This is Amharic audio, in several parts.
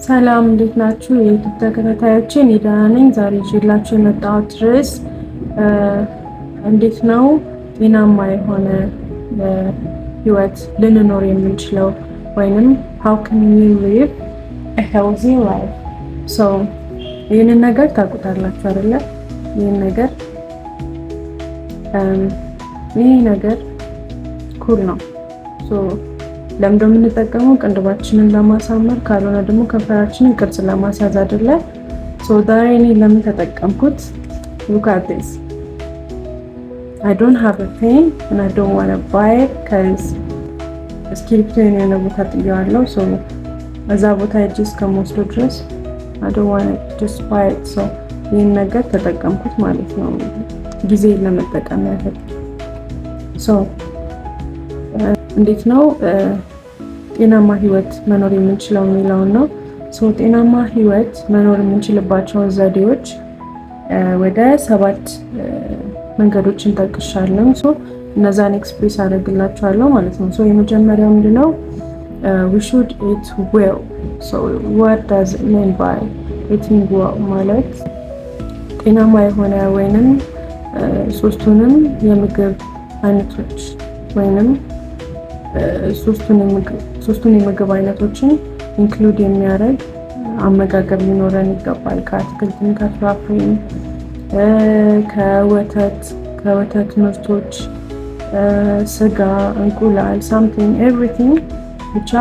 ሰላም እንዴት ናችሁ? የዩቲዩብ ተከታታዮቼ እኔ ደህና ነኝ። ዛሬ ይዤላችሁ የመጣሁት ርዕስ እንዴት ነው ጤናማ የሆነ ህይወት ልንኖር የምንችለው ወይንም how can we live a healthy life? so ይህንን ነገር ታውቁታላችሁ አይደለ? ይህ ነገር ኩል ነው። ለምንድነው የምንጠቀመው? ቅንድባችንን ለማሳመር ካልሆነ ደግሞ ከንፈራችንን ቅርጽ ለማስያዝ አይደለ? ዛሬ እኔ ለምን ተጠቀምኩት? look at this. I don't have a pen and I don't want to buy it because እስክሪፕቶን የሆነ ቦታ ጥያለሁ። እዛ ቦታ ሄጄ እስከምወስደው ድረስ I don't want to just buy it. ይህን ነገር ተጠቀምኩት ማለት ነው፣ ጊዜ ለመጠቀም ያህል። እንዴት ነው ጤናማ ህይወት መኖር የምንችለው የሚለውን ነው። ጤናማ ህይወት መኖር የምንችልባቸውን ዘዴዎች ወደ 7 መንገዶችን ጠቅሻለሁ። እነዛን ኤክስፕሬስ አደርግላችኋለሁ ማለት ነው። የመጀመሪያው ምንድነው? we should eat well. what does it mean by eating well? ማለት ጤናማ የሆነ ወይንም ሶስቱንም የምግብ አይነቶች ወይንም ሶስቱን የምግብ አይነቶችን ኢንክሉድ የሚያደርግ አመጋገብ ሊኖረን ይገባል። ከአትክልትም፣ ከፍራፍሬም፣ ከወተት ምርቶች፣ ስጋ፣ እንቁላል፣ ሳምቲንግ ኤቭሪቲንግ ብቻ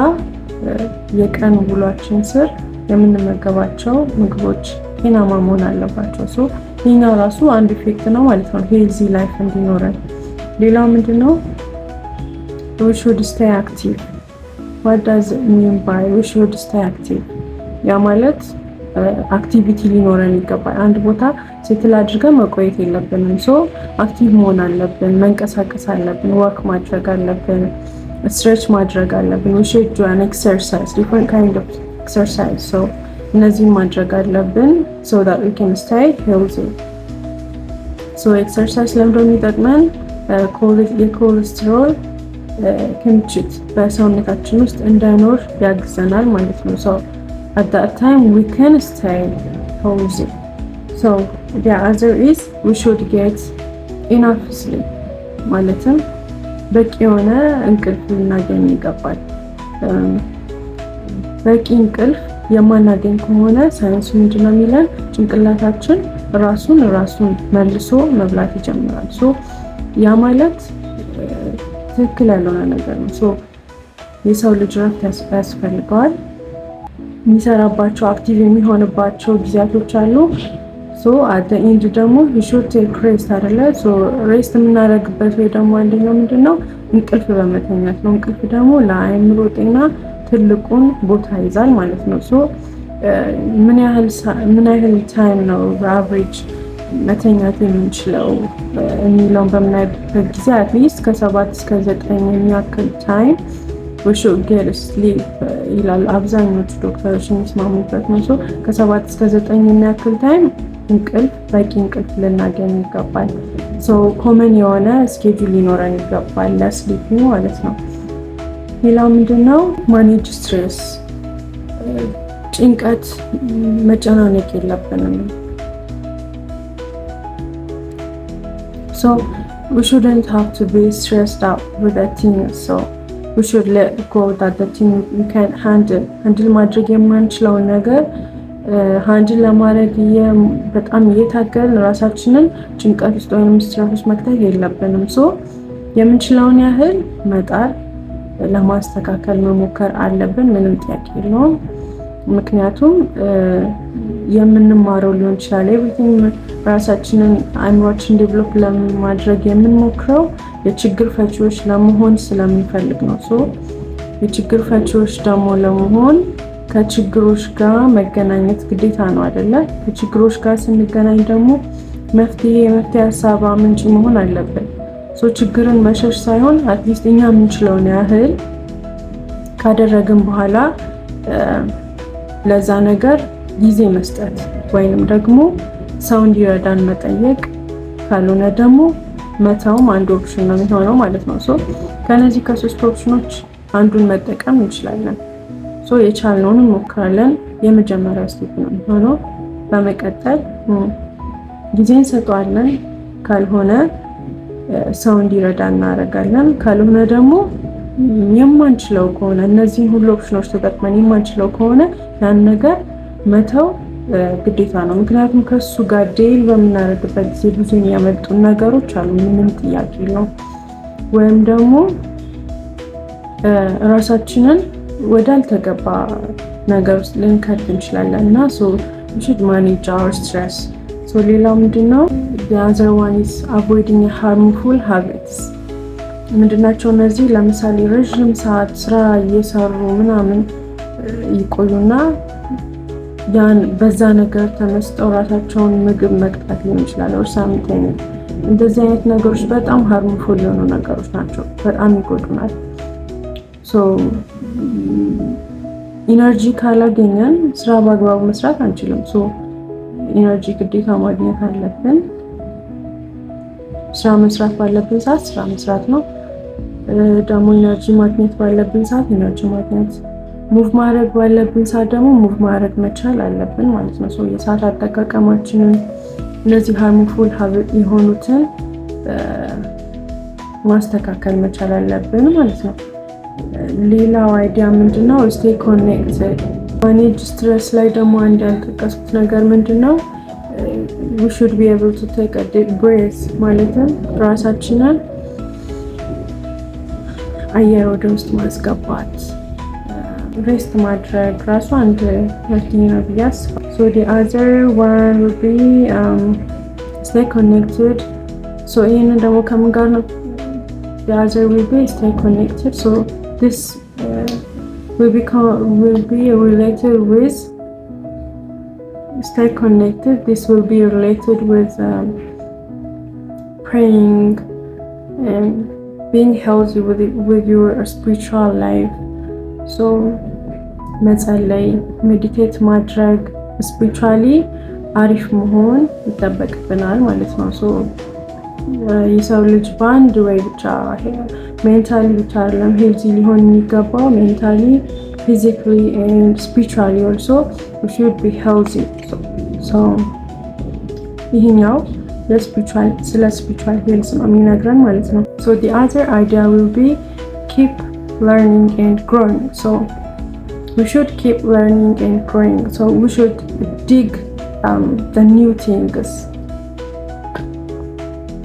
የቀን ውሏችን ስር የምንመገባቸው ምግቦች ጤናማ መሆን አለባቸው። ይህኛው ራሱ አንድ ኢፌክት ነው ማለት ነው ሄልዚ ላይፍ እንዲኖረን። ሌላው ምንድነው? we should stay active. what does it mean by we should stay active? ያ ማለት አክቲቪቲ ሊኖረን ይገባል። አንድ ቦታ ሴትል አድርገን መቆየት የለብንም። አክቲቭ መሆን አለብን፣ መንቀሳቀስ አለብን፣ ዋክ ማድረግ አለብን፣ ስትሬች ማድረግ አለብን። we should do an exercise, different kind of exercise. እነዚህን ማድረግ አለብን so that we can stay healthy. ኤክሰርሳይዝ ለምንድነው የሚጠቅመን? የኮሌስትሮል ክምችት በሰውነታችን ውስጥ እንዳይኖር ያግዘናል ማለት ነው። at that time we can stay healthy. the other is we should get enough sleep. ማለትም በቂ የሆነ እንቅልፍ ልናገኝ ይገባል። በቂ እንቅልፍ የማናገኝ ከሆነ ሳይንሱ ምንድነው የሚለን? ጭንቅላታችን ራሱን መልሶ መብላት ይጀምራል። ያ ማለት ትክክል ያልሆነ ነገር ነው። የሰው ልጅ ረፍት ያስፈልገዋል። የሚሰራባቸው አክቲቭ የሚሆንባቸው ጊዜያቶች አሉ። አት ኤንድ ደግሞ we should take rest አይደለ? ሬስት የምናደርግበት ወይ ደግሞ አንደኛው ምንድነው? እንቅልፍ በመተኛት ነው። እንቅልፍ ደግሞ ለአእምሮ ጤና ትልቁን ቦታ ይዛል ማለት ነው። ምን ያህል ታይም ነው በአቨሬጅ መተኛት የምንችለው የሚለውን በምናይበት ጊዜ አትሊስት ከ7 እስከ 9 የሚያክል ታይም we should get sleep ይላል አብዛኞቹ ዶክተሮች የሚስማሙበት ነው። ከ7 እስከ 9 የሚያክል ታይም በቂ እንቅልፍ ልናገኝ ይገባል። ኮመን የሆነ ስኬጁል ሊኖረን ይገባል ለስሊፕ ማለት ነው። ሌላው ምንድነው? ማኔጅ ስትሬስ፣ ጭንቀት መጨናነቅ የለብንም። we shouldn't have to be stressed out with a thing. we should let go that the thing we can't handle ማድረግ የማንችለውን ነገር ሃንድል ለማድረግ በጣም እየታገልን ራሳችንን ጭንቀት ውስጥ ወይም ስትረስ ውስጥ መክተት የለብንም። የምንችለውን ያህል መጣር ለማስተካከል መሞከር አለብን። ምንም ጥያቄ የለውም። ምክንያቱም የምንማረው ሊሆን ይችላል ኤቭሪቲንግ ራሳችንን አእምሯችን ዴቨሎፕ ለማድረግ የምንሞክረው የችግር ፈቺዎች ለመሆን ስለምንፈልግ ነው። የችግር ፈቺዎች ደግሞ ለመሆን ከችግሮች ጋር መገናኘት ግዴታ ነው አይደለ? ከችግሮች ጋር ስንገናኝ ደግሞ የመፍትሄ ሀሳብ ምንጭ መሆን አለብን። ችግርን መሸሽ ሳይሆን አትሊስት እኛ የምንችለውን ያህል ካደረግን በኋላ ለዛ ነገር ጊዜ መስጠት ወይንም ደግሞ ሰው እንዲረዳን መጠየቅ፣ ካልሆነ ደግሞ መተውም አንድ ኦፕሽን ነው የሚሆነው ማለት ነው። ከነዚህ ከ3 ኦፕሽኖች አንዱን መጠቀም እንችላለን። የቻልነውን እንሞክራለን። የመጀመሪያው ስቴፕ ነው የሚሆነው። በመቀጠል ጊዜ እንሰጠዋለን። ካልሆነ ሰው እንዲረዳ እናደርጋለን። ካልሆነ ደግሞ የማንችለው ከሆነ እነዚህን ሁሉ ኦፕሽኖች ተጠቅመን የማንችለው ከሆነ ያን ነገር መተው ግዴታ ነው። ምክንያቱም ከሱ ጋር ዴል በምናደርግበት ጊዜ ብዙ የሚያመልጡ ነገሮች አሉ፣ ምንም ጥያቄ የለውም። ወይም ደግሞ ራሳችንን ወዳልተገባ ነገር ውስጥ ልንከት እንችላለን እና should manage our stress. ሌላው ምንድነው? the other one is avoiding harmful habits. ምንድናቸው እነዚህ? ለምሳሌ ረዥም ሰዓት ስራ እየሰሩ ምናምን ይቆዩና ያን በዛ ነገር ተመስጠው ራሳቸውን ምግብ መቅጣት ሊሆን ይችላል or something። እንደዚህ አይነት ነገሮች በጣም harmful የሆኑ ነገሮች ናቸው፣ በጣም ይጎዱናል። ኢነርጂ ካላገኘን ስራ በአግባቡ መስራት አንችልም። ኢነርጂ ግዴታ ማግኘት አለብን። ስራ መስራት ባለብን ሰዓት ስራ መስራት ነው። ደግሞ ኢነርጂ ማግኘት ባለብን ሰዓት ኢነርጂ ማግኘት፣ ሙቭ ማድረግ ባለብን ሰዓት ደግሞ ሙቭ ማድረግ መቻል አለብን ማለት ነው። የሰዓት አጠቃቀማችንን እነዚህ ሃርምፉል የሆኑትን ማስተካከል መቻል አለብን ማለት ነው። ሌላው አይዲያ ምንድነው? ስቴይ ኮኔክትድ። ማኔጅ ስትረስ ላይ ደግሞ አንድ ያልጠቀስኩት ነገር ምንድነው? we should be able to take a deep breath። ማለትም ራሳችንን አየር ወደ ውስጥ ማስገባት፣ ሬስት ማድረግ ራሱ አንድ መፍትሄ ነው ብዬ አስባለሁ። the other one would be stay connected። ይህንን ደግሞ ከምን ጋር ነው? the other will be stay connected. This will be related with stay connected. This will be related with praying and being healthy with your spiritual life. መጸለይ፣ ሜዲቴት ማድረግ፣ spiritually አሪፍ መሆን ይጠበቅብናል ማለት ነው። የሰው ልጅ በአንድ ወይ ብቻ ሜንታሊ ብቻ አይደለም ሄልዚ ሊሆን የሚገባው፣ ሜንታሊ ፊዚካሊ ኤንድ ስፒሪቹዋሊ ኦልሶ we should be healthy። ይሄኛው ስለ ስፒሪቹዋል ሄልዝ ነው የሚነግረን ማለት ነው። the other idea will be keep learning and growing. We should keep learning and growing. We should dig the new things.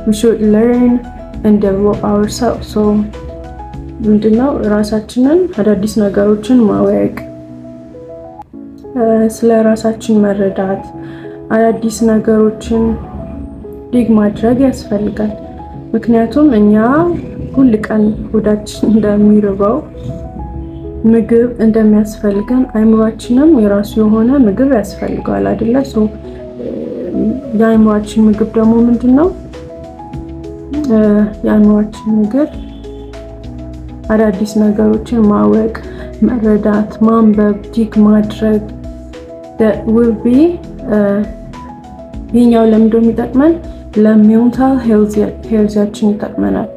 We should learn and develop ourselves. ምንድነው? ራሳችንን አዳዲስ ነገሮችን ማወቅ፣ ስለ ራሳችን መረዳት፣ አዳዲስ ነገሮችን ዲግ ማድረግ ያስፈልጋል። ምክንያቱም እኛ ሁል ቀን ሆዳችን እንደሚርበው ምግብ እንደሚያስፈልገን አይምሯችንም የራሱ የሆነ ምግብ ያስፈልገዋል አይደለ? የአይምሯችን ምግብ ደግሞ ምንድነው? የአይምሯችን ምግብ አዳዲስ ነገሮችን ማወቅ፣ መረዳት፣ ማንበብ፣ ዲግ ማድረግ will be ይሄኛው ለምንድነው የሚጠቅመን? ለሜንታል ሄልዛችን ይጠቅመናል።